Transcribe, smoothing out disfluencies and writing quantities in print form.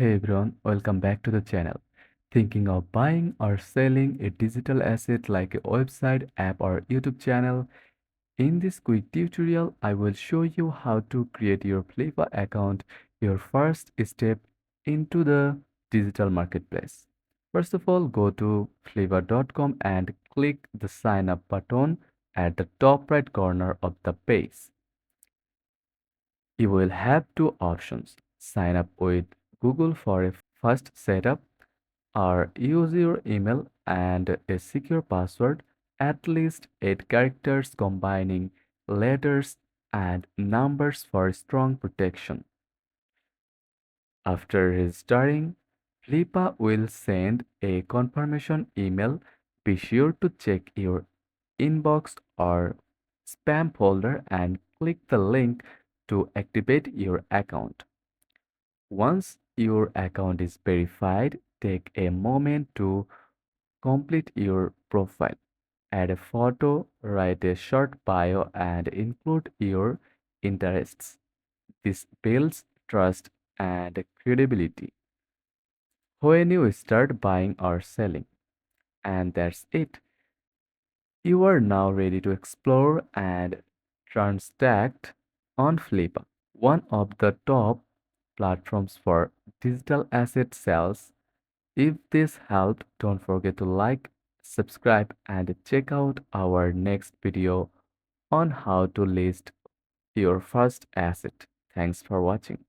Hey everyone, welcome back to the channel. Thinking of buying or selling a digital asset like a website, app, or YouTube channel? In this quick tutorial, I will show you how to create your Flippa account, your first step into the digital marketplace. First of all, go to flippa.com and click the sign up button at the top right corner of the page. You will have two options: sign up with Google for a first setup, or use your email and a secure password, at least 8 characters combining letters and numbers for strong protection. After registering, Flippa will send a confirmation email. Be sure to check your inbox or spam folder and click the link to activate your account. Once your account is verified, take a moment to complete your profile. Add a photo, write a short bio, and include your interests. This builds trust and credibility when you start buying or selling. And that's it. You are now ready to explore and transact on Flippa, one of the top platforms for digital asset sales. If this helped, don't forget to like, subscribe, and check out our next video on how to list your first asset. Thanks for watching.